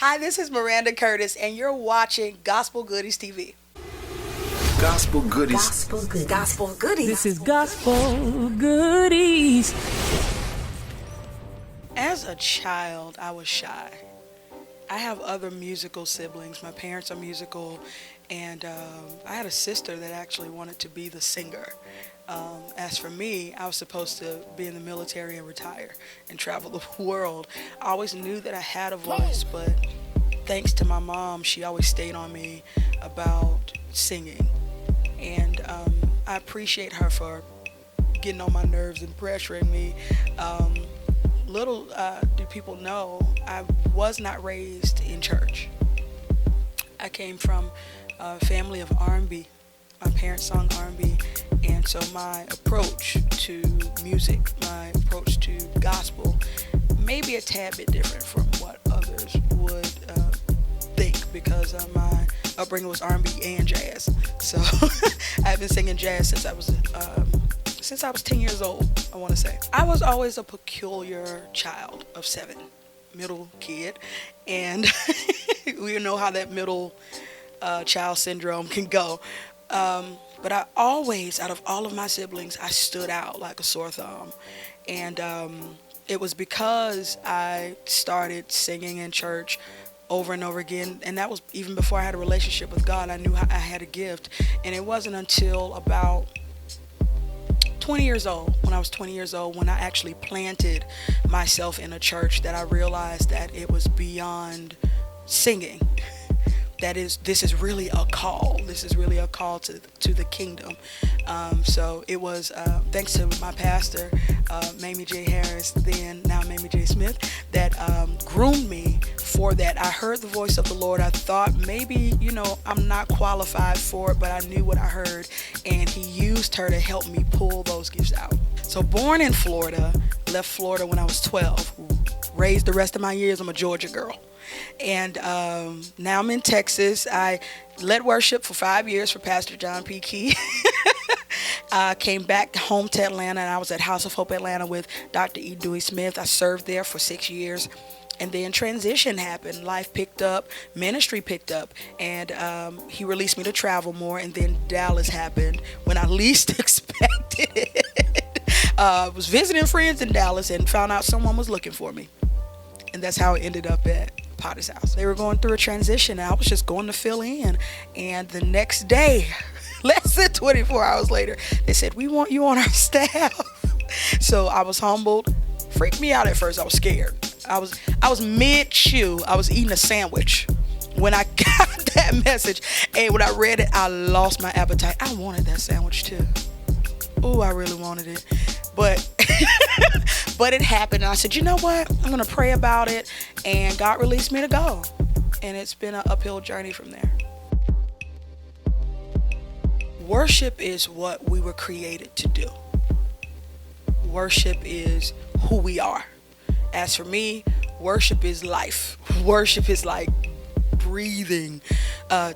Hi, this is Miranda Curtis, and you're watching Gospel Goodies TV. Gospel Goodies. Gospel Goodies. Gospel Goodies. This is Gospel Goodies. As a child, I was shy. I have other musical siblings. My parents are musical, and I had a sister that actually wanted to be the singer. As for me, I was supposed to be in the military and retire and travel the world. I always knew that I had a voice, but thanks to my mom, she always stayed on me about singing. And I appreciate her for getting on my nerves and pressuring me. Little do people know, I was not raised in church. I came from a family of R&B. My parents sung R&B, and so my approach to music, my approach to gospel, may be a tad bit different from what others would think, because my upbringing was R&B and jazz. So I've been singing jazz since I was 10 years old, I want to say. I was always a peculiar child of 7, middle kid, and we know how that middle child syndrome can go. But I always, out of all of my siblings, I stood out like a sore thumb. And it was because I started singing in church over and over again, and that was even before I had a relationship with God. I knew I had a gift, and it wasn't until about 20 years old, when I actually planted myself in a church, that I realized that it was beyond singing. This is really a call. This is really a call to the kingdom. So it was thanks to my pastor, Mamie J. Harris, then now Mamie J. Smith, that groomed me for that. I heard the voice of the Lord. I thought maybe, I'm not qualified for it, but I knew what I heard, and he used her to help me pull those gifts out. So born in Florida, left Florida when I was 12, raised the rest of my years, I'm a Georgia girl. And now I'm in Texas. I led worship for 5 years for Pastor John P. Key. I came back home to Atlanta, and I was at House of Hope Atlanta with Dr. E. Dewey Smith. I served there for 6 years. And then transition happened. Life picked up, ministry picked up, and he released me to travel more. And then Dallas happened when I least expected it. I was visiting friends in Dallas and found out someone was looking for me. And that's how it ended up at Potter's house. They were going through a transition, and I was just going to fill in. And the next day, less than 24 hours later, they said, "We want you on our staff." So I was humbled. Freaked me out at first. I was scared. I was mid-chew. I was eating a sandwich when I got that message. And when I read it, I lost my appetite. I wanted that sandwich too. Oh, I really wanted it. But but it happened, and I said, you know what? I'm going to pray about it, and God released me to go. And it's been an uphill journey from there. Worship is what we were created to do. Worship is who we are. As for me, worship is life. Worship is like breathing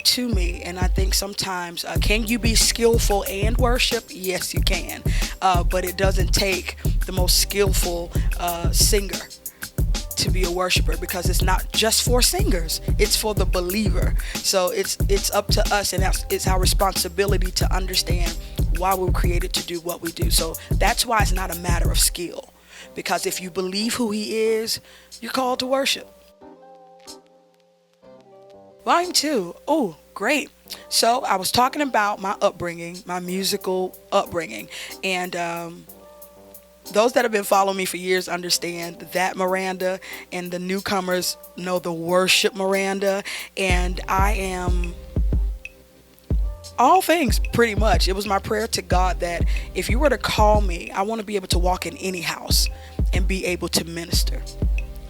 to me. And I think sometimes, can you be skillful and worship? Yes, you can. But it doesn't take the most skillful singer to be a worshiper, because it's not just for singers, it's for the believer. So it's up to us, and it's our responsibility to understand why we were created to do what we do. So that's why it's not a matter of skill, because if you believe who he is, you're called to worship. Volume 2. Oh, great. So I was talking about my upbringing, my musical upbringing, and those that have been following me for years understand that Maranda, and the newcomers know the worship Maranda, and I am all things pretty much. It was my prayer to God that if you were to call me, I want to be able to walk in any house and be able to minister.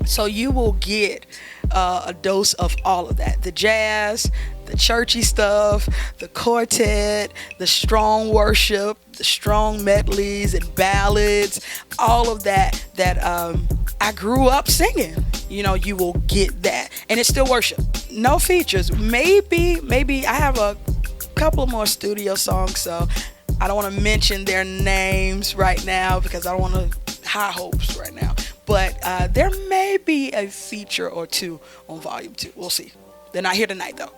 So you will get a dose of all of that. The jazz, the churchy stuff, the quartet, the strong worship, the strong medleys and ballads, all of that I grew up singing. You will get that. And it's still worship. No features. Maybe I have a couple more studio songs, so I don't want to mention their names right now because I don't want to high hopes right now. But there may be a feature or two on volume 2. We'll see. They're not here tonight though.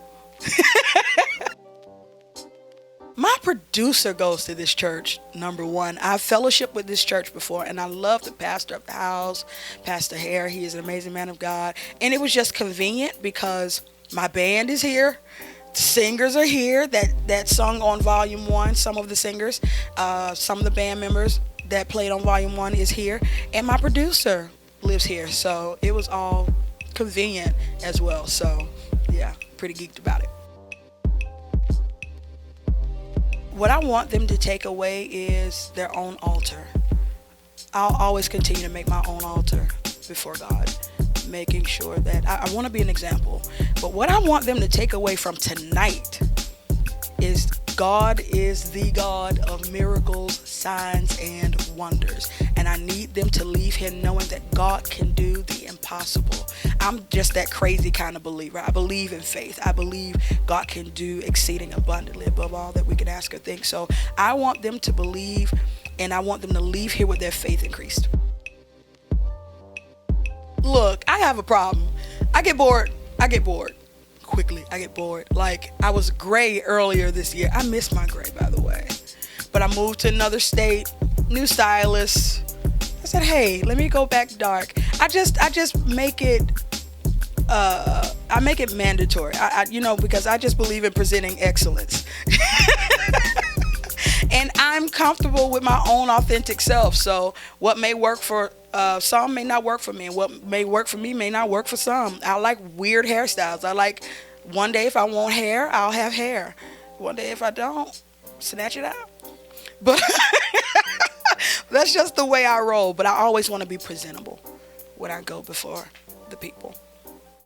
My producer goes to this church, number one. I've fellowshiped with this church before, and I love the pastor of the house, Pastor Hare. He is an amazing man of God. And it was just convenient because my band is here. Singers are here that sung on volume 1. Some of the singers, some of the band members that played on volume 1 is here. And my producer lives here. So it was all convenient as well. So yeah, pretty geeked about it. What I want them to take away is their own altar. I'll always continue to make my own altar before God, making sure that I want to be an example. But what I want them to take away from tonight is God is the God of miracles, signs, and wonders. And I need them to leave here knowing that God can do the impossible. I'm just that crazy kind of believer. I believe in faith. I believe God can do exceeding abundantly above all that we can ask or think. So I want them to believe, and I want them to leave here with their faith increased. Look, I have a problem. I get bored quickly. I get bored. Like, I was gray earlier this year. I miss my gray, by the way. But I moved to another state, new stylist. I said, hey, let me go back dark. I just make it I make it mandatory. Because I just believe in presenting excellence. And I'm comfortable with my own authentic self. So what may work for some may not work for me. And what may work for me may not work for some. I like weird hairstyles. I like, one day if I want hair, I'll have hair. One day if I don't, snatch it out. But that's just the way I roll. But I always want to be presentable when I go before the people.